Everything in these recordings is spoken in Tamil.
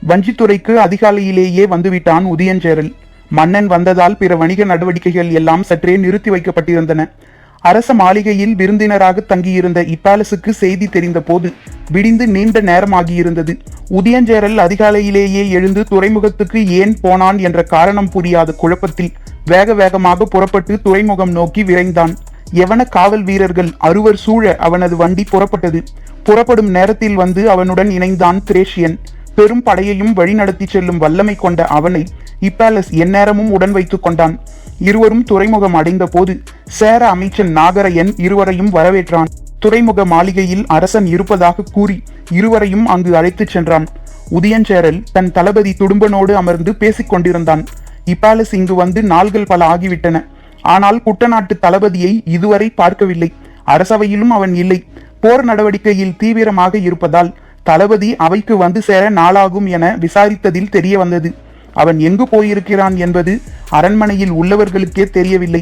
வஞ்சித்துறைக்கு அதிகாலையிலேயே வந்துவிட்டான் உதயஞ்சேரல். மன்னன் வந்ததால் பிற வணிக நடவடிக்கைகள் எல்லாம் சற்றே நிறுத்தி வைக்கப்பட்டிருந்தன. அரச மாளிகையில் விருந்தினராக தங்கியிருந்த இப்பேலஸுக்கு செய்தி தெரிந்த போது விடிந்து நீண்ட நேரமாகியிருந்தது. உதயஞ்சேரல் அதிகாலையிலேயே எழுந்து துறைமுகத்துக்கு ஏன் போனான் என்ற காரணம் புரியாத குழப்பத்தில் வேக வேகமாக புறப்பட்டு துறைமுகம் நோக்கி விரைந்தான். யவன காவல் வீரர்கள் 60 சூழ அவனது வண்டி புறப்பட்டது. புறப்படும் நேரத்தில் வந்து அவனுடன் இணைந்தான் திரேஷியன். பெரும் படையையும் வழிநடத்தி செல்லும் வல்லமை கொண்ட அவனை இப்பேலஸ் எந்நேரமும் உடன் வைத்துக் கொண்டான். இருவரும் துறைமுகம் அடைந்த போது சேர அமைச்சன் நாகரையன் இருவரையும் வரவேற்றான். துறைமுக மாளிகையில் அரசன் இருப்பதாக கூறி இருவரையும் அங்கு அழைத்துச் சென்றான். உதயஞ்சேரல் தன் தளபதி துடும்பனோடு அமர்ந்து பேசிக் கொண்டிருந்தான். இப்பேலஸ் இங்கு வந்து நாள்கள் பல ஆகிவிட்டன. ஆனால் குட்டநாட்டு தளபதியை இதுவரை பார்க்கவில்லை. அரசவையிலும் அவன் இல்லை. போர் நடவடிக்கையில் தீவிரமாக இருப்பதால் தளபதி அவைக்கு வந்து சேர நாளாகும் என விசாரித்ததில் தெரிய வந்தது. அவன் எங்கு போயிருக்கிறான் என்பது அரண்மனையில் உள்ளவர்களுக்கே தெரியவில்லை.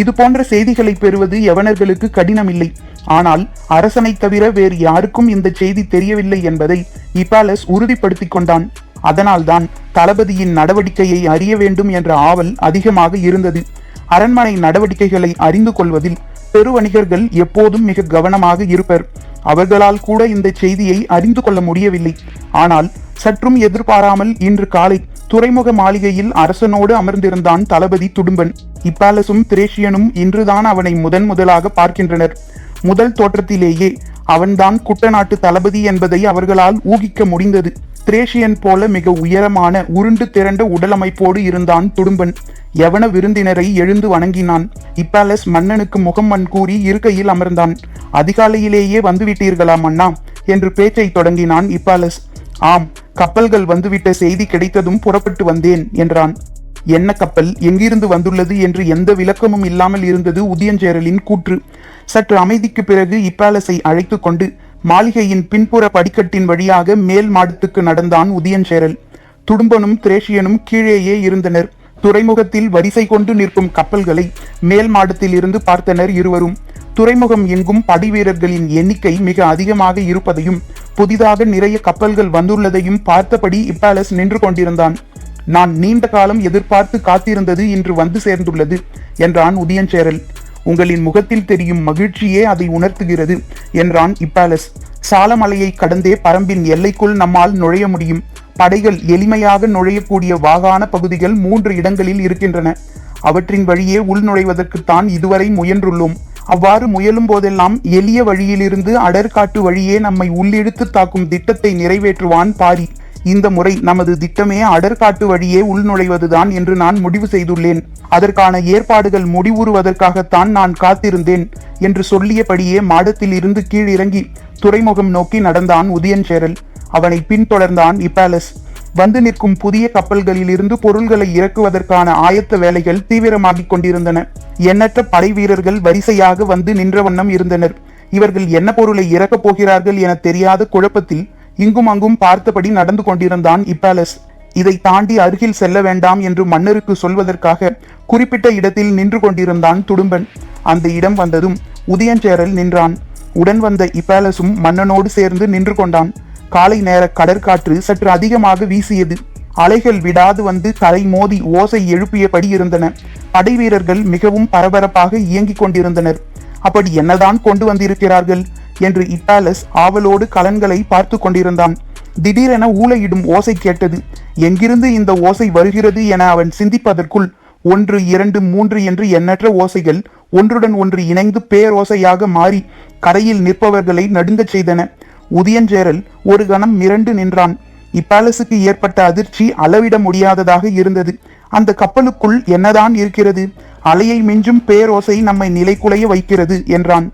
இது போன்ற செய்திகளை பெறுவது யவனர்களுக்கு கடினமில்லை. ஆனால் அரசனை தவிர வேறு யாருக்கும் இந்த செய்தி தெரியவில்லை என்பதை இப்பேலஸ் உறுதிப்படுத்திக் கொண்டான். அதனால்தான் தளபதியின் நடவடிக்கையை அறிய வேண்டும் என்ற ஆவல் அதிகமாக இருந்தது. அரண்மனை நடவடிக்கைகளை அறிந்து கொள்வதில் பெருவணிகர்கள் எப்போதும் மிக கவனமாக இருப்பர். அவர்களால் கூட இந்த செய்தியை அறிந்து கொள்ள முடியவில்லை. ஆனால் சற்றும் எதிர்பாராமல் இன்று காலை துறைமுக மாளிகையில் அரசனோடு அமர்ந்திருந்தான் தளபதி துடும்பன். இப்பேலஸும் திரேஷியனும் இன்றுதான் அவனை முதலாக பார்க்கின்றனர். முதல் தோற்றத்திலேயே அவன்தான் குட்டநாட்டு தளபதி என்பதை அவர்களால் ஊகிக்க முடிந்தது. திரேஷியன் போல மிக உயரமான உருண்டு திரண்ட உடலமைப்போடு இருந்தான் துடும்பன். யவன விருந்தினரை எழுந்து வணங்கினான். இப்பேலஸ் மன்னனுக்கு முகம் கூறி இருக்கையில் அமர்ந்தான். அதிகாலையிலேயே வந்துவிட்டீர்களா மன்னா என்று பேச்சை தொடங்கினான் இப்பேலஸ். ஆம், கப்பல்கள் வந்துவிட்ட செய்தி கிடைத்ததும் புறப்பட்டு வந்தேன் என்றான். என்ன கப்பல், எங்கிருந்து வந்துள்ளது என்று எந்த விளக்கமும் இல்லாமல் இருந்தது உதயஞ்சேரலின் கூற்று. சற்று அமைதிக்கு பிறகு இப்பேலஸை அழைத்து கொண்டு மாளிகையின் பின்புற படிக்கட்டின் வழியாக மேல் மாடத்துக்கு நடந்தான் உதயஞ்சேரல். துடும்பனும் திரேஷியனும் கீழேயே இருந்தனர். துறைமுகத்தில் வரிசை கொண்டு நிற்கும் கப்பல்களை மேல் மாடத்தில் இருந்து பார்த்தனர் இருவரும். துறைமுகம் எங்கும் படை வீரர்களின் எண்ணிக்கை மிக அதிகமாக இருப்பதையும் புதிதாக நிறைய கப்பல்கள் வந்துள்ளதையும் பார்த்தபடி இப்பேலஸ் நின்று கொண்டிருந்தான். நான் நீண்ட காலம் எதிர்பார்த்து காத்திருந்தது இன்று வந்து சேர்ந்துள்ளது என்றான் உதயஞ்சேரல். உங்களின் முகத்தில் தெரியும் மகிழ்ச்சியே அதை உணர்த்துகிறது என்றான் இப்பேலஸ். சாலமலையை கடந்தே பரம்பின் எல்லைக்குள் நம்மால் நுழைய முடியும். படைகள் எளிமையாக நுழையக்கூடிய வாகான பகுதிகள் 3 இடங்களில் இருக்கின்றன. அவற்றின் வழியே உள் நுழைவதற்குத்தான் இதுவரை முயன்றுள்ளோம். அவ்வாறு முயலும் போதெல்லாம் எளிய வழியிலிருந்து அடர்காட்டு வழியே நம்மை உள்ளிழுத்து தாக்கும் திட்டத்தை நிறைவேற்றுவான் பாரி. இந்த முறை நமது திட்டமே அடர்காட்டு வழியே உள்நுழைவதுதான் என்று நான் முடிவு செய்துள்ளேன். அதற்கான ஏற்பாடுகள் முடிவுறுவதற்காகத்தான் நான் காத்திருந்தேன் என்று சொல்லியபடியே மாடத்தில் இருந்து கீழிறங்கி துறைமுகம் நோக்கி நடந்தான் உதயஞ்சேரல். அவனை பின்தொடர்ந்தான் இப்பேலஸ். வந்து நிற்கும் புதிய கப்பல்களில் இருந்து பொருள்களை இறக்குவதற்கான ஆயத்த வேலைகள் தீவிரமாகிக் கொண்டிருந்தன. எண்ணற்ற படை வீரர்கள் வரிசையாக வந்து நின்ற வண்ணம் இருந்தனர். இவர்கள் என்ன பொருளை இறக்கப் போகிறார்கள் என தெரியாத குழப்பத்தில் இங்கும் அங்கும் பார்த்தபடி நடந்து கொண்டிருந்தான் இப்பேலஸ். இதை தாண்டி அருகில் செல்ல வேண்டாம் என்று மன்னருக்கு சொல்வதற்காக குறிப்பிட்ட இடத்தில் நின்று கொண்டிருந்தான் துடும்பன். அந்த இடம் வந்ததும் உதயஞ்சேரல் நின்றான். உடன் வந்த இப்பேலஸும் மன்னனோடு சேர்ந்து நின்று கொண்டான். காலை நேர கடற்காற்று சற்று அதிகமாக வீசியது. அலைகள் விடாது வந்து கரை மோதி ஓசை எழுப்பியபடி இருந்தன. படை வீரர்கள் மிகவும் பரபரப்பாக இயங்கிக் கொண்டிருந்தனர். அப்படி என்னதான் கொண்டு வந்திருக்கிறார்கள் என்று இப்பேலஸ் ஆவலோடு கலன்களை பார்த்து கொண்டிருந்தான். திடீரென ஊளையிடும் ஓசை கேட்டது. எங்கிருந்து இந்த ஓசை வருகிறது என அவன் சிந்திப்பதற்குள் 1, 2, 3 என்று எண்ணற்ற ஓசைகள் ஒன்றுடன் ஒன்று இணைந்து பேரோசையாக மாறி கரையில் நிற்பவர்களை நடுங்கச் செய்தன. உதயஞ்சேரல் ஒரு கணம் மிரண்டு நின்றான். இப்பேலஸுக்கு ஏற்பட்ட அதிர்ச்சி அளவிட முடியாததாக இருந்தது. அந்த கப்பலுக்குள் என்னதான் இருக்கிறது? அலையை மிஞ்சும் பேரோசை நம்மை நிலைக்குலைய வைக்கிறது என்றான்.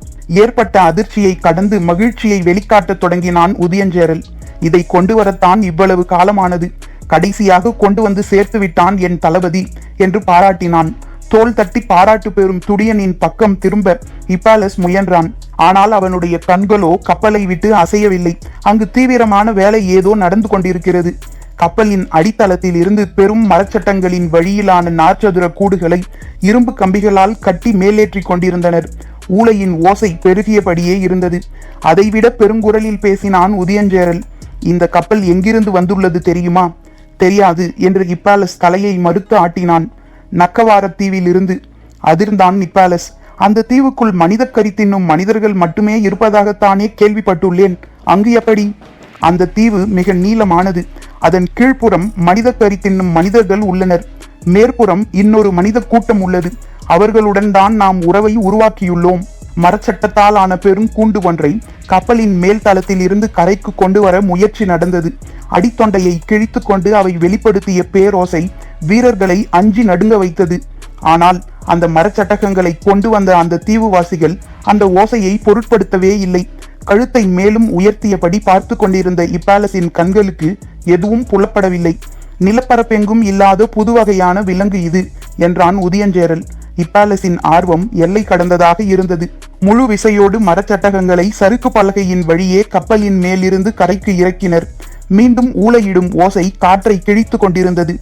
ஏற்பட்ட அதிர்ச்சியை கடந்து மகிழ்ச்சியை வெளிக்காட்டத் தொடங்கினான் உதயஞ்சேரல். இதை கொண்டு வரத்தான் இவ்வளவு காலமானது. கடைசியாக கொண்டு வந்து சேர்த்து விட்டான் என் தளபதி என்று பாராட்டினான். தோள் தட்டி பாராட்டு பெறும் துடியனின் பக்கம் திரும்ப இப்பேலஸ் முயன்றான். ஆனால் அவனுடைய கண்களோ கப்பலை விட்டு அசையவில்லை. அங்கு தீவிரமான வேலை ஏதோ நடந்து கொண்டிருக்கிறது. கப்பலின் அடித்தளத்தில் இருந்து பெரும் மரச்சட்டங்களின் வழியிலான நாற்சதுர கூடுகளை இரும்பு கம்பிகளால் கட்டி மேலேற்றி கொண்டிருந்தனர். ஊளையின் ஓசை பெருகியபடியே இருந்தது. அதைவிட பெருங்குரலில் பேசினான் உதயஞ்சேரல். இந்த கப்பல் எங்கிருந்து வந்துள்ளது தெரியுமா? தெரியாது என்று இப்பாலஸ் தலையை மறுத்து ஆட்டினான். நக்கவாரத்தீவில் இருந்து. அதிர்ந்தான் இப்பாலஸ். அந்த தீவுக்குள் மனித கறி தின்னும் மனிதர்கள் மட்டுமே இருப்பதாகத்தானே கேள்விப்பட்டுள்ளேன். அங்கு எப்படி? அந்த தீவு மிக நீளமானது. அதன் கீழ்ப்புறம் மனித கறி தின்னும் மனிதர்கள் உள்ளனர். மேற்புறம் இன்னொரு மனித கூட்டம் உள்ளது. அவர்களுடன் தான் நாம் உறவை உருவாக்கியுள்ளோம். மரச்சட்டத்தால் ஆன பெரும் கூண்டு ஒன்றை கப்பலின் மேல் தளத்தில் இருந்து கரைக்கு கொண்டு வர முயற்சி நடந்தது. அடித்தொண்டையை கிழித்து கொண்டு அவை வெளிப்படுத்திய பேரோசை வீரர்களை அஞ்சி நடுங்க வைத்தது. ஆனால் அந்த மரச்சட்டகங்களை கொண்டு வந்த அந்த தீவுவாசிகள் அந்த ஓசையை பொருட்படுத்தவே இல்லை. கழுத்தை மேலும் உயர்த்தியபடி பார்த்து கொண்டிருந்த இப்பாலஸின் கண்களுக்கு எதுவும் புலப்படவில்லை. நிலப்பரப்பெங்கும் இல்லாத புது வகையான விலங்கு இது என்றான் உதியஞ்சேரல். இப்பாலஸின் ஆர்வம் எல்லை கடந்ததாக இருந்தது. முழு விசையோடு மரச்சட்டகங்களை சறுக்கு பலகையின் வழியே கப்பலின் மேலிருந்து கரைக்கு இறக்கினர். மீண்டும் ஊளையிடும் ஓசை காற்றை கிழித்து கொண்டிருந்தது.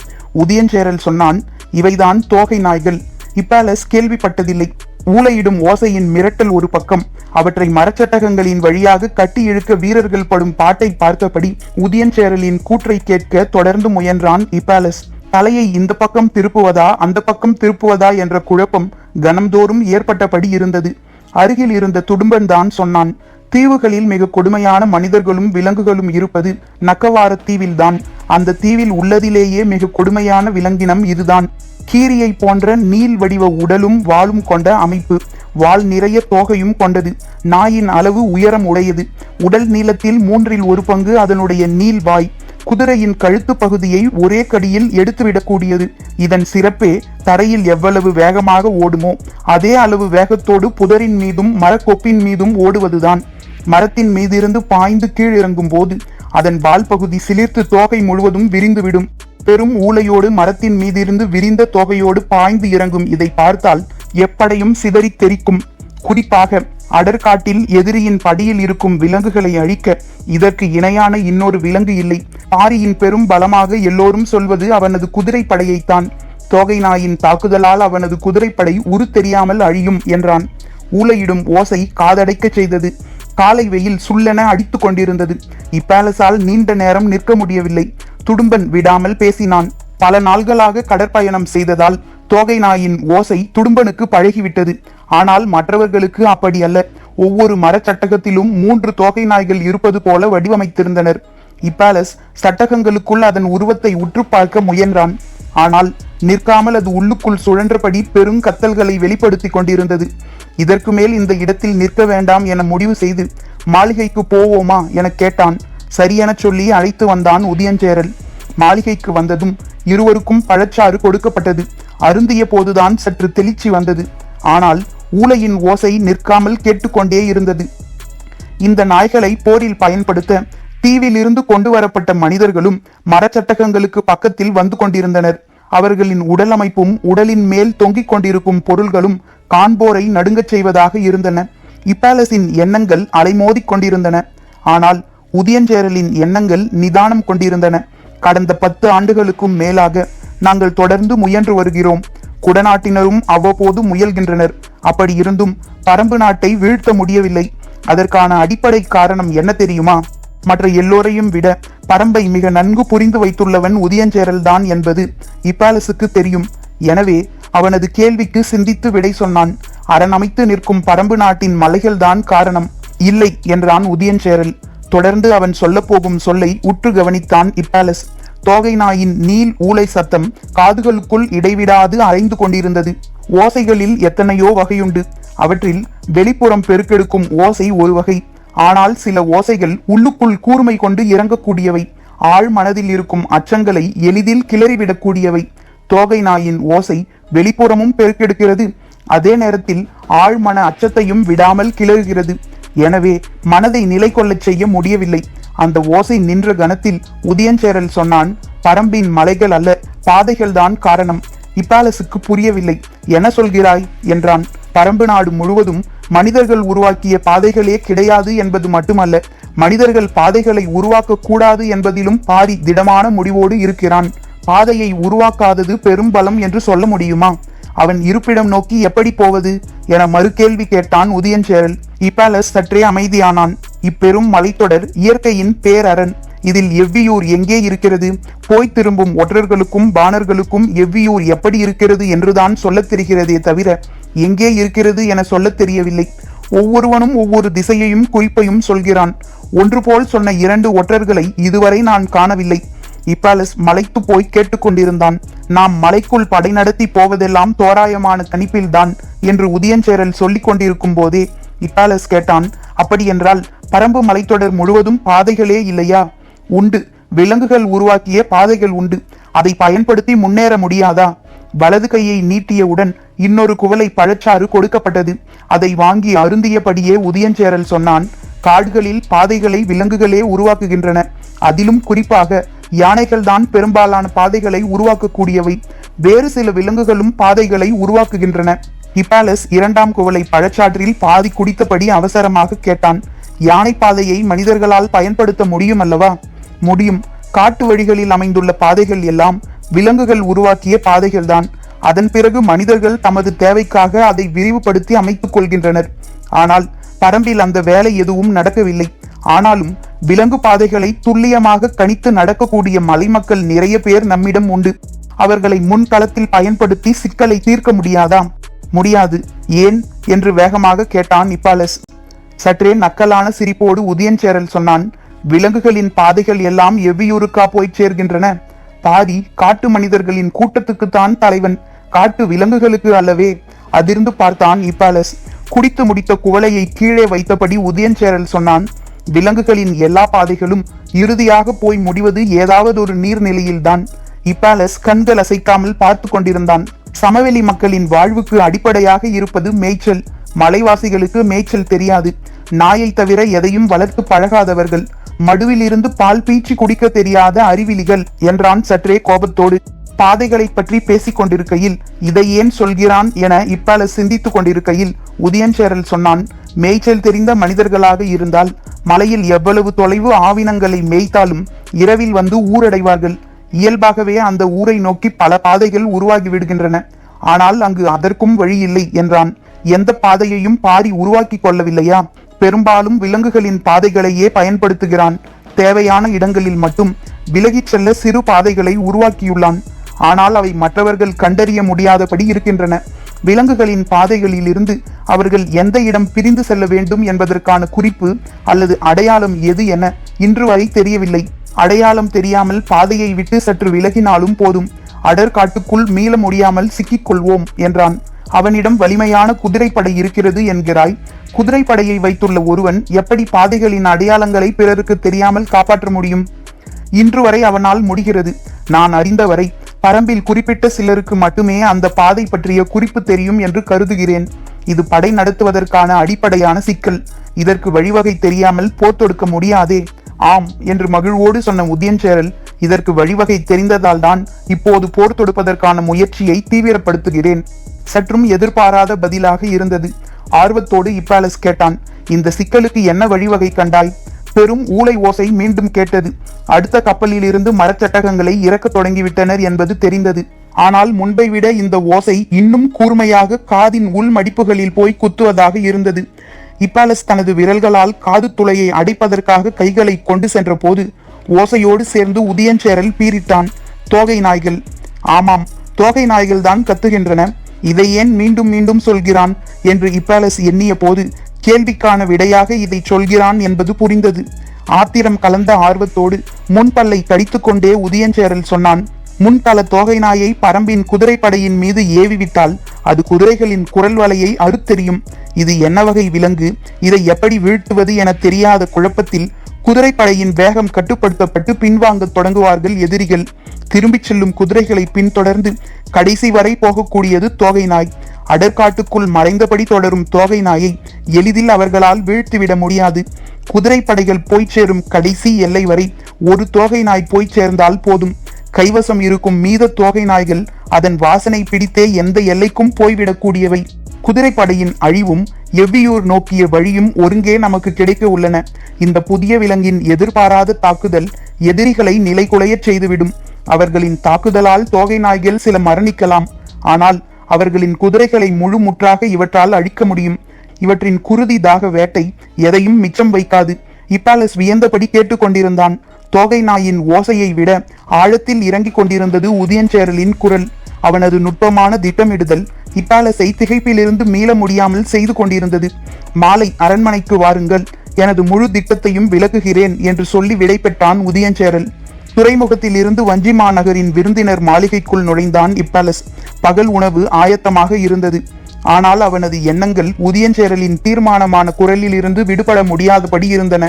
உதியஞ்சேரல் சொன்னான், இவைதான் தோகை நாய்கள். இப்பாலஸ் கேள்விப்பட்டதில்லை. ஊளையிடும் ஓசையின் மிரட்டல் ஒரு பக்கம், அவற்றை மரச்சட்டகங்களின் வழியாக கட்டி இழுக்க வீரர்கள் படும் பாட்டை பார்த்தபடி உதியஞ்சேரலின் கூற்றை கேட்க தொடர்ந்து முயன்றான் இப்பாலஸ். தலையை இந்த பக்கம் திருப்புவதா அந்த பக்கம் திருப்புவதா என்ற குழப்பம் கணம்தோறும் ஏற்பட்டபடி இருந்தது. அருகில் இருந்த துடும்பன் தான் சொன்னான், தீவுகளில் மிக கொடுமையான மனிதர்களும் விலங்குகளும் இருப்பது நக்கவாரத்தீவில்தான். அந்த தீவில் உள்ளதிலேயே மிக கொடுமையான விலங்கினம் இதுதான். கீரியை போன்ற நீள் வடிவ உடலும் வாலும் கொண்ட அமைப்பு. வால் நிறைய தோகையும் கொண்டது. நாயின் அளவு உயரம் உடையது. உடல் நீளத்தில் 1/3 பங்கு அதனுடைய நீள் வாய். குதிரையின் கழுத்து பகுதியை ஒரே கடியில் எடுத்துவிடக்கூடியது. இதன் சிறப்பே தரையில் எவ்வளவு வேகமாக ஓடுமோ அதே அளவு வேகத்தோடு புதரின் மீதும் மரக்கொப்பின் மீதும் ஓடுவதுதான். மரத்தின் மீதிருந்து பாய்ந்து கீழிறங்கும் போது அதன் வால் பகுதி சிலிர்த்து தோகை முழுவதும் விரிந்துவிடும். பெரும் ஊளையோடு மரத்தின் மீதிருந்து விரிந்த தோகையோடு பாய்ந்து இறங்கும் இதை பார்த்தால் எப்படையும் சிதறி தெரிக்கும். குறிப்பாக அடர்காட்டில் எதிரியின் படியில் இருக்கும் விலங்குகளை அழிக்க இதற்கு இணையான இன்னொரு விலங்கு இல்லை. பாரியின் பெரும் பலமாக எல்லோரும் சொல்வது அவனது குதிரை படையைத்தான். தோகை நாயின் தாக்குதலால் அவனது குதிரைப்படை உரு தெரியாமல் அழியும் என்றான். ஊளையிடும் ஓசை காதடைக்க செய்தது. காலை வெயில் சுள்ளென அடித்து கொண்டிருந்தது. இப்பாலஸால் நீண்ட நேரம் நிற்க முடியவில்லை. துடும்பன் விடாமல் பேசினான். பல நாள்களாக கடற்பயணம் செய்ததால் தோகை நாயின் ஓசை துடும்பனுக்கு பழகிவிட்டது. ஆனால் மற்றவர்களுக்கு அப்படி அல்ல. ஒவ்வொரு மரச்சட்டகத்திலும் 3 தோகை நாய்கள் இருப்பது போல வடிவமைத்திருந்தனர். இப்பாலஸ் சட்டகங்களுக்குள் அதன் உருவத்தை உற்று பார்க்க முயன்றான். ஆனால் நிற்காமல் அது உள்ளுக்குள் சுழன்றபடி பெரும் கத்தல்களை வெளிப்படுத்தி கொண்டிருந்தது. இதற்கு மேல் இந்த இடத்தில் நிற்க வேண்டாம் என முடிவு செய்து மாளிகைக்கு போவோமா என கேட்டான். சரியென சொல்லி அழைத்து வந்தான் உதியஞ்சேரல். மாளிகைக்கு வந்ததும் இருவருக்கும் பழச்சாறு கொடுக்கப்பட்டது. அருந்திய போதுதான் சற்று தெளிச்சி வந்தது. ஆனால் ஊளையின் ஓசை நிற்காமல் கேட்டுக்கொண்டே இருந்தது. இந்த நாய்களை போரில் பயன்படுத்த தீவிலிருந்து கொண்டு வரப்பட்ட மனிதர்களும் மரச்சட்டகங்களுக்கு பக்கத்தில் வந்து கொண்டிருந்தனர். அவர்களின் உடல் அமைப்பும் உடலின் மேல் தொங்கிக் கொண்டிருக்கும் பொருள்களும் காண்போரை நடுங்கச் செய்வதாக இருந்தன. இப்பாலஸின் எண்ணங்கள் அலைமோதிக் கொண்டிருந்தன. ஆனால் உதியஞ்சேரலின் எண்ணங்கள் நிதானம் கொண்டிருந்தன. கடந்த 10 ஆண்டுகளுக்கும் மேலாக நாங்கள் தொடர்ந்து முயன்று வருகிறோம். குடநாட்டினரும் அவ்வப்போது முயல்கின்றனர். அப்படி இருந்தும் பரம்பு நாட்டை வீழ்த்த முடியவில்லை. அதற்கான அடிப்படை காரணம் என்ன தெரியுமா? மற்ற எல்லோரையும் விட பரம்பை மிக நன்கு புரிந்து வைத்துள்ளவன் உதியஞ்சேரல் தான் என்பது இப்பாலஸுக்கு தெரியும். எனவே அவனது கேள்விக்கு சிந்தித்து விடை சொன்னான். அரணமைத்து நிற்கும் பரம்பு நாட்டின் மலைகள்தான் காரணம். இல்லை என்றான் உதியஞ்சேரல். தொடர்ந்து அவன் சொல்ல போகும் சொல்லை உற்று கவனித்தான் இப்பாலஸ். தோகை நாயின் நீல் ஊளை சத்தம் காதுகளுக்குள் இடைவிடாது அரைந்து கொண்டிருந்தது. ஓசைகளில் எத்தனையோ வகையுண்டு. அவற்றில் வெளிப்புறம் பெருக்கெடுக்கும் ஓசை ஒரு வகை. ஆனால் சில ஓசைகள் உள்ளுக்குள் கூர்மை கொண்டு இறங்கக்கூடியவை. ஆழ் மனதில் இருக்கும் அச்சங்களை எளிதில் கிளறிவிடக்கூடியவை. தோகை நாயின் ஓசை வெளிப்புறமும் பெருக்கெடுக்கிறது. அதே நேரத்தில் ஆழ்மன அச்சத்தையும் விடாமல் கிளறுகிறது. எனவே மனதை நிலை கொள்ளச் செய்ய முடியவில்லை. அந்த ஓசை நின்ற கணத்தில் உதியஞ்சேரல் சொன்னான், பரம்பின் மலைகள் அல்ல, பாதைகள் தான் காரணம். இப்பாலஸுக்கு புரியவில்லை. என்ன சொல்கிறாய் என்றான். பரம்பு நாடு முழுவதும் மனிதர்கள் உருவாக்கிய பாதைகளே கிடையாது என்பது மட்டுமல்ல, மனிதர்கள் பாதைகளை உருவாக்க கூடாது என்பதிலும் பாரி திடமான முடிவோடு இருக்கிறான். பாதையை உருவாக்காதது பெரும் பலம் என்று சொல்ல முடியுமா? அவன் இருப்பிடம் நோக்கி எப்படி போவது என மறுகேள்வி கேட்டான் உதியஞ்சேரல். இப்பாலஸ் சற்றே அமைதியானான். இப்பெரும் மலைத்தொடர் இயற்கையின் பேரரண். இதில் எவ்வியூர் எங்கே இருக்கிறது? போய் திரும்பும் ஒற்றர்களுக்கும் பாணர்களுக்கும் எவ்வியூர் எப்படி இருக்கிறது என்றுதான் சொல்லத் தெரிகிறதே தவிர எங்கே இருக்கிறது என சொல்லத் தெரியவில்லை. ஒவ்வொருவனும் ஒவ்வொரு திசையையும் குறிப்பையும் சொல்கிறான். ஒன்று போல் சொன்ன 2 ஒற்றர்களை இதுவரை நான் காணவில்லை. இப்பாலஸ் மலைத்து போய் கேட்டுக்கொண்டிருந்தான். நாம் மலைக்குள் படை நடத்தி போவதெல்லாம் தோராயமான கணிப்பில்தான் என்று உதயஞ்சேரல் சொல்லிக் கொண்டிருக்கும் போதே இப்பாலஸ் கேட்டான், அப்படியென்றால் பரம்பு மலைத்தொடர் முழுவதும் பாதைகளே இல்லையா? உண்டு, விலங்குகள் உருவாக்கிய பாதைகள் உண்டு. அதை பயன்படுத்தி முன்னேற முடியாதா? வலது கையை நீட்டியவுடன் இன்னொரு குவளை பழச்சாறு கொடுக்கப்பட்டது. அதை வாங்கி அருந்தியபடியே உதயஞ்சேரல் சொன்னான், காடுகளில் பாதைகளை விலங்குகளே உருவாக்குகின்றன. அதிலும் குறிப்பாக யானைகள் தான் பெரும்பாலான பாதைகளை உருவாக்கக்கூடியவை. வேறு சில விலங்குகளும் பாதைகளை உருவாக்குகின்றன. இப்பாலஸ் 2ஆம் குவளை பழச்சாற்றில் பாதி குடித்தபடி அவசரமாக கேட்டான், யானை பாதையை மனிதர்களால் பயன்படுத்த முடியும் அல்லவா? முடியும். காட்டு வழிகளில் அமைந்துள்ள பாதைகள் எல்லாம் விலங்குகள் உருவாக்கிய பாதைகள்தான். அதன் பிறகு மனிதர்கள் தமது தேவைக்காக அதை விரிவுபடுத்தி அமைத்துக் கொள்கின்றனர். ஆனால் பரம்பில் அந்த வேலை எதுவும் நடக்கவில்லை. ஆனாலும் விலங்கு பாதைகளை துல்லியமாக கணித்து நடக்கக்கூடிய மலைமக்கள் நிறைய பேர் நம்மிடம் உண்டு. அவர்களை முன்களத்தில் பயன்படுத்தி சிக்கலை தீர்க்க முடியாதா? முடியாது. ஏன் என்று வேகமாக கேட்டான் இப்பாலஸ். சற்றே நக்கலான சிரிப்போடு உதயஞ்சேரல் சொன்னான், விலங்குகளின் பாதைகள் எல்லாம் எவ்வியூருக்கா போய் சேர்கின்றன? பாதி காட்டு மனிதர்களின் கூட்டத்துக்குத்தான் தலைவன், காட்டு விலங்குகளுக்கு அல்லவே. அதிர்ந்து பார்த்தான் இப்பாலஸ். குடித்து முடித்த குவளையை கீழே வைத்தபடி உதயஞ்சேரல் சொன்னான், விலங்குகளின் எல்லா பாதைகளும் இறுதியாக போய் முடிவது ஏதாவது ஒரு நீர்நிலையில்தான். இப்பாலஸ் கண்கள் அசைக்காமல் பார்த்து கொண்டிருந்தான். சமவெளி மக்களின் வாழ்வுக்கு அடிப்படையாக இருப்பது மேய்ச்சல். மலைவாசிகளுக்கு மேய்ச்சல் தெரியாது. நாயை தவிர எதையும் வளர்த்து பழகாதவர்கள், மடுவில் இருந்து பால் பீச்சி குடிக்க தெரியாத அறிவிலிகள் என்றான் சற்றே கோபத்தோடு. பாதைகளை பற்றி பேசிக் கொண்டிருக்கையில் இதை ஏன் சொல்கிறான் என இப்பாலஸ் சிந்தித்துக் கொண்டிருக்கையில் உதயஞ்சேரல் சொன்னான், மேய்ச்சல் தெரிந்த மனிதர்களாக இருந்தால் மலையில் எவ்வளவு தொலைவு ஆவினங்களை மேய்த்தாலும் இரவில் வந்து ஊரடைவார்கள். இயல்பாகவே அந்த ஊரை நோக்கி பல பாதைகள் உருவாகி விடுகின்றன. ஆனால் அங்கு அதற்கும் வழி இல்லை என்றான். எந்த பாதையையும் பாரி உருவாக்கி கொள்ளவில்லையா? பெரும்பாலும் விலங்குகளின் பாதைகளையே பயன்படுத்துகிறான். தேவையான இடங்களில் மட்டும் விலகிச் செல்ல சிறு பாதைகளை உருவாக்கியுள்ளான். ஆனால் அவை மற்றவர்கள் கண்டறிய முடியாதபடி இருக்கின்றன. விலங்குகளின் பாதைகளில் இருந்து அவர்கள் எந்த இடம் பிரிந்து செல்ல வேண்டும் என்பதற்கான குறிப்பு அல்லது அடையாளம் எது என இன்று வரை தெரியவில்லை. அடையாளம் தெரியாமல் பாதையை விட்டு சற்று விலகினாலும் போதும், அடர் காட்டுக்குள் மீள முடியாமல் சிக்கிக் கொள்வோம் என்றான். அவனிடம் வலிமையான குதிரைப்படை இருக்கிறது என்கிறாய். குதிரைப்படையை வைத்துள்ள ஒருவன் எப்படி பாதைகளின் அடையாளங்களை பிறருக்கு தெரியாமல் காப்பாற்ற முடியும்? இன்று வரை அவனால் முடிகிறது. நான் அறிந்தவரை பரம்பில் குறிப்பிட்ட சிலருக்கு மட்டுமே அந்த பாதை பற்றிய குறிப்பு தெரியும் என்று கருதுகிறேன். இது படை நடத்துவதற்கான அடிப்படையான சிக்கல். இதற்கு வழிவகை தெரியாமல் போர் தொடுக்க முடியாதே. ஆம் என்று மகிழ்வோடு சொன்ன உதயஞ்சேரல், இதற்கு வழிவகை தெரிந்ததால் தான் இப்போது போர் தொடுப்பதற்கான முயற்சியை தீவிரப்படுத்துகிறேன். சற்றும் எதிர்பாராத பதிலாக இருந்தது. ஆர்வத்தோடு இப்பாலஸ் கேட்டான், இந்த சிக்கலுக்கு என்ன வழிவகை கண்டாய்? பெரும் ஊளை ஓசை மீண்டும் கேட்டது. அடுத்த கப்பலில் இருந்து மரச்சட்டகங்களை இறக்க தொடங்கிவிட்டனர் என்பது தெரிந்தது. ஆனால் முன்பை விட இந்த ஓசை இன்னும் கூர்மையாக காதின் உள் மடிப்புகளில் போய் குத்துவதாக இருந்தது. இப்பாலஸ் தனது விரல்களால் காது துளையை அடைப்பதற்காக கைகளை கொண்டு சென்ற போது ஓசையோடு சேர்ந்து உதயஞ்சேரல் பீரிட்டான். தோகை நாய்கள். ஆமாம், தோகை நாய்கள் தான் கத்துகின்றன. இதை ஏன் மீண்டும் மீண்டும் சொல்கிறான் என்று இப்பாலஸ் எண்ணிய போது கேள்விக்கான விடையாக இதை சொல்கிறான் என்பது புரிந்தது. ஆத்திரம் கலந்த ஆர்வத்தோடு முன்பல்லை கடித்துக் கொண்டே உதயஞ்சேரல் சொன்னான், முன்கள தோகை நாயை பரம்பின் குதிரைப்படையின் மீது ஏவிவிட்டால் அது குதிரைகளின் குரல் வலையை அறுத்தெறியும். இது என்ன வகை விலங்கு? இதை எப்படி வீழ்த்துவது என தெரியாத குழப்பத்தில் குதிரைப்படையின் வேகம் கட்டுப்படுத்தப்பட்டு பின்வாங்க தொடங்குவார்கள் எதிரிகள். திரும்பிச் செல்லும் குதிரைகளை பின்தொடர்ந்து கடைசி வரை போகக்கூடியது தோகை நாய். அடற்காட்டுக்குள் மறைந்தபடி தொடரும் தோகை நாயை எளிதில் அவர்களால் வீழ்த்திவிட முடியாது. குதிரைப்படைகள் போய் சேரும் கடைசி எல்லை வரை ஒரு தோகை நாய் போய் சேர்ந்தால் போதும். கைவசம் இருக்கும் மீத தோகை நாய்கள் அதன் வாசனை பிடித்தே எந்த எல்லைக்கும் போய்விடக்கூடியவை. குதிரைப்படையின் அழிவும் எவ்வியூர் நோக்கிய வழியும் ஒருங்கே நமக்கு கிடைக்க உள்ளன. இந்த புதிய விலங்கின் எதிர்பாராத தாக்குதல் எதிரிகளை நிலைகுலையச் செய்துவிடும். அவர்களின் தாக்குதலால் தோகை நாய்கள் சில மரணிக்கலாம். ஆனால் அவர்களின் குதிரைகளை முழு முற்றாக இவற்றால் அழிக்க முடியும். இவற்றின் குருதி தாக வேட்டை எதையும் மிச்சம் வைக்காது. இப்பாலஸ் வியந்தபடி கேட்டுக்கொண்டிருந்தான். தோகை நாயின் ஓசையை விட ஆழத்தில் இறங்கிக் கொண்டிருந்தது உதயஞ்சேரலின் குரல். அவனது நுட்பமான திட்டமிடுதல் இப்பாலஸை திகைப்பிலிருந்து மீள முடியாமல் செய்து கொண்டிருந்தது. மாலை அரண்மனைக்கு வாருங்கள், எனது முழு திட்டத்தையும் விளக்குகிறேன் என்று சொல்லி விடைபெற்றான் உதயஞ்சேரல். துறைமுகத்தில் இருந்து வஞ்சிமா நகரின் விருந்தினர் மாளிகைக்குள் நுழைந்தான் இப்பாலஸ். பகல் உணவு ஆயத்தமாக இருந்தது. ஆனால் அவனது எண்ணங்கள் உதயஞ்சேரலின் தீர்மானமான குரலில் இருந்து விடுபட முடியாதபடி இருந்தன.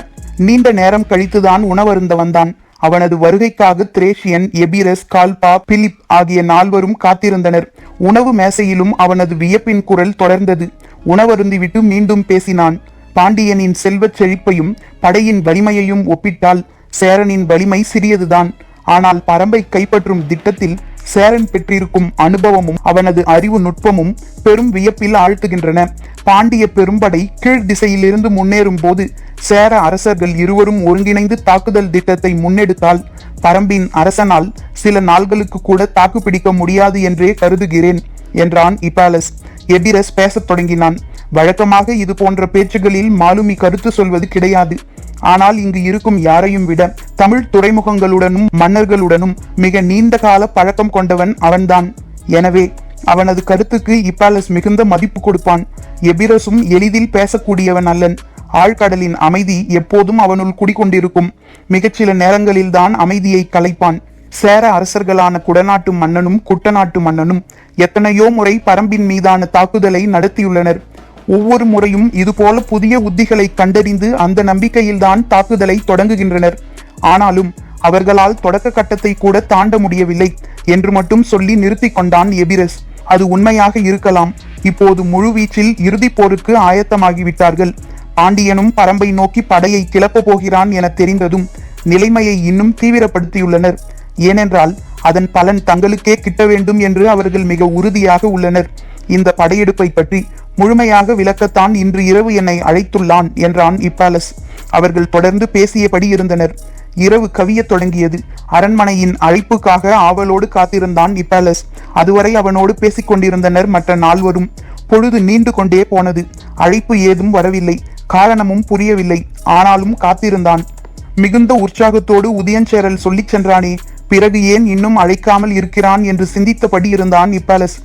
நீண்ட நேரம் கழித்துதான் உணவருந்த வந்தான். அவனது வருகைக்காக திரேஷியன், எபிரஸ், கால்பா, பிலிப் ஆகிய 4வரும் காத்திருந்தனர். உணவு மேசையிலும் அவனது வியப்பின் குரல் தொடர்ந்தது. உணவருந்திவிட்டு மீண்டும் பேசினான். பாண்டியனின் செல்வச் செழிப்பையும் படையின் வலிமையையும் ஒப்பிட்டால் சேரனின் வலிமை சிறியதுதான். ஆனால் பரம்பை கைப்பற்றும் திட்டத்தில் சேரன் பெற்றிருக்கும் அனுபவமும் அவனது அறிவு நுட்பமும் பெரும் வியப்பில் ஆழ்த்துகின்றன. பாண்டிய பெரும்படை கீழ் திசையிலிருந்து முன்னேறும் போது சேர அரசர்கள் இருவரும் ஒருங்கிணைந்து தாக்குதல் திட்டத்தை முன்னெடுத்தால் பரம்பின் அரசனால் சில நாள்களுக்கு கூட தாக்குப்பிடிக்க முடியாது என்றே கருதுகிறேன் என்றான் இப்பாலஸ். எபிரஸ் பேசத் தொடங்கினான். வழக்கமாக இது போன்ற பேச்சுகளில் மாலுமி கருத்து சொல்வது கிடையாது. ஆனால் இங்கு இருக்கும் யாரையும் விட தமிழ் துறைமுகங்களுடனும் மன்னர்களுடனும் மிக நீண்ட கால பழக்கம் கொண்டவன் அவன்தான். எனவே அவனது கருத்துக்கு இப்பாலஸ் மிகுந்த மதிப்பு கொடுப்பான். எபிரஸும் எளிதில் பேசக்கூடியவன் அல்லன். ஆழ்கடலின் அமைதி எப்போதும் அவனுள் குடிக்கொண்டிருக்கும். மிகச்சில நேரங்களில்தான் அமைதியை கலைப்பான். சேர அரசர்களான குடநாட்டு மன்னனும் குட்டநாட்டு மன்னனும் எத்தனையோ முறை பரம்பின் மீதான தாக்குதலை நடத்தியுள்ளனர். ஒவ்வொரு முறையும் இதுபோல புதிய உத்திகளை கண்டறிந்து அந்த நம்பிக்கையில்தான் தாக்குதலை தொடங்குகின்றனர். ஆனாலும் அவர்களால் தொடக்க கட்டத்தை கூட தாண்ட முடியவில்லை என்று மட்டும் சொல்லி நிறுத்தி கொண்டான் எபிரஸ். அது உண்மையாக இருக்கலாம். இப்போது முழுவீச்சில் இறுதி போருக்கு ஆயத்தமாகிவிட்டார்கள். பாண்டியனும் பரம்பை நோக்கி படையை கிளப்ப போகிறான் என தெரிந்ததும் நிலைமையை இன்னும் தீவிரப்படுத்தியுள்ளனர். ஏனென்றால் அதன் பலன் தங்களுக்கே கிட்ட வேண்டும் என்று அவர்கள் மிக உறுதியாக உள்ளனர். இந்த படையெடுப்பை பற்றி முழுமையாக விளக்கத்தான் இன்று இரவு என்னை அழைத்துள்ளான் என்றான் இப்பாலஸ். அவர்கள் தொடர்ந்து பேசியபடி இருந்தனர். இரவு கவியத் தொடங்கியது. அரண்மனையின் அழைப்புக்காக ஆவலோடு காத்திருந்தான் இப்பாலஸ். அதுவரை அவனோடு பேசிக் கொண்டிருந்தனர் மற்ற 4வரும். பொழுது நீண்டு கொண்டே போனது. அழைப்பு ஏதும் வரவில்லை. காரணமும் புரியவில்லை. ஆனாலும் காத்திருந்தான். மிகுந்த உற்சாகத்தோடு உதயஞ்சேரல் சொல்லிச் சென்றானே, பிறகு ஏன் இன்னும் அழைக்காமல் இருக்கிறான் என்று சிந்தித்தபடி இருந்தான் இப்பாலஸ்.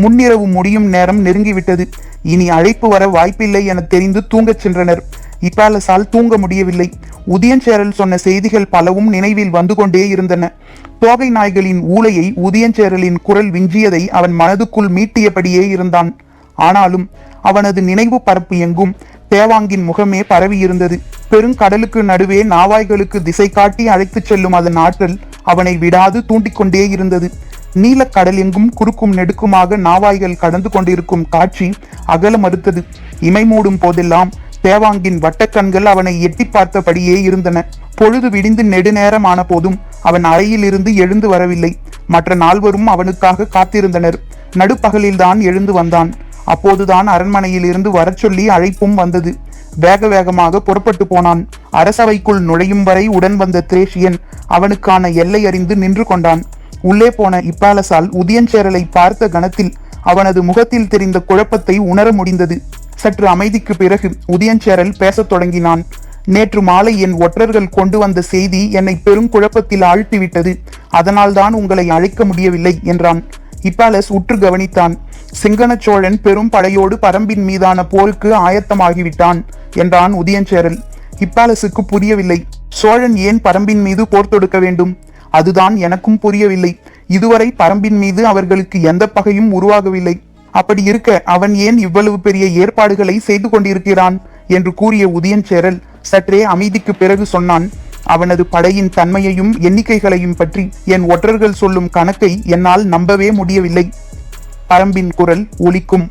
முன்னிரவு முடியும் நேரம் நெருங்கிவிட்டது. இனி அழைப்பு வர வாய்ப்பில்லை என தெரிந்து தூங்கச் சென்றனர். இப்பாலஸால் தூங்க முடியவில்லை. உதயஞ்சேரல் சொன்ன செய்திகள் பலவும் நினைவில் வந்து கொண்டே இருந்தன. தோகை நாய்களின் ஊளையை உதயஞ்சேரலின் குரல் விஞ்சியதை அவன் மனதுக்குள் மீட்டியபடியே இருந்தான். ஆனாலும் அவனது நினைவு பரப்பு எங்கும் தேவாங்கின் முகமே பரவியிருந்தது. பெருங்கடலுக்கு நடுவே நாவாய்களுக்கு திசை காட்டி அழைத்துச் செல்லும் அதன் ஆற்றல் அவனை விடாது தூண்டிக்கொண்டே இருந்தது. நீலக்கடல் எங்கும் குறுக்கும் நெடுக்குமாக நாவாய்கள் கடந்து கொண்டிருக்கும் காட்சி அகல மறுத்தது. இமை மூடும் போதெல்லாம் தேவாங்கின் வட்டக்கண்கள் அவனை எட்டி பார்த்தபடியே இருந்தன. பொழுது விடிந்து நெடுநேரம் ஆன போதும் அவன் அறையில் இருந்து எழுந்து வரவில்லை. மற்ற 4வரும் அவனுக்காக காத்திருந்தனர். நடுப்பகலில்தான் எழுந்து வந்தான். அப்போதுதான் அரண்மனையில் இருந்து வரச் சொல்லி அழைப்பும் வந்தது. வேக வேகமாக புறப்பட்டு போனான். அரசவைக்குள் நுழையும் வரை உடன் வந்த திரேஷியன் அவனுக்கான எல்லை அறிந்து நின்று கொண்டான். உள்ளே போன இப்பாலஸால் உதயஞ்சேரலை பார்த்த கணத்தில் அவனது முகத்தில் தெரிந்த குழப்பத்தை உணர முடிந்தது. சற்று அமைதிக்கு பிறகு உதயஞ்சேரல் பேசத் தொடங்கினான். நேற்று மாலை என் ஒற்றர்கள் கொண்டு வந்த செய்தி என்னை பெரும் குழப்பத்தில் ஆழ்த்திவிட்டது. அதனால்தான் உங்களை அழைக்க முடியவில்லை என்றான். இப்பாலஸ் உற்று கவனித்தான். சிங்கன சோழன் பெரும் படையோடு பரம்பின் மீதான போருக்கு ஆயத்தமாகிவிட்டான் என்றான் உதயஞ்சேரல். இப்பாலஸுக்கு புரியவில்லை. சோழன் ஏன் பரம்பின் மீது போர் தொடுக்க வேண்டும்? அதுதான் எனக்கும் புரியவில்லை. இதுவரை பரம்பின் மீது அவர்களுக்கு எந்த பகையும் உருவாகவில்லை. அப்படி இருக்க அவன் ஏன் இவ்வளவு பெரிய ஏற்பாடுகளை செய்து கொண்டிருக்கிறான் என்று கூறிய உதயஞ்சேரல் சற்றே அமைதிக்கு பிறகு சொன்னான். அவனது படையின் தன்மையையும் எண்ணிக்கைகளையும் பற்றி என் ஒற்றர்கள் சொல்லும் கணக்கை என்னால் நம்பவே முடியவில்லை. பரம்பின் குரல் ஒலிக்கும்.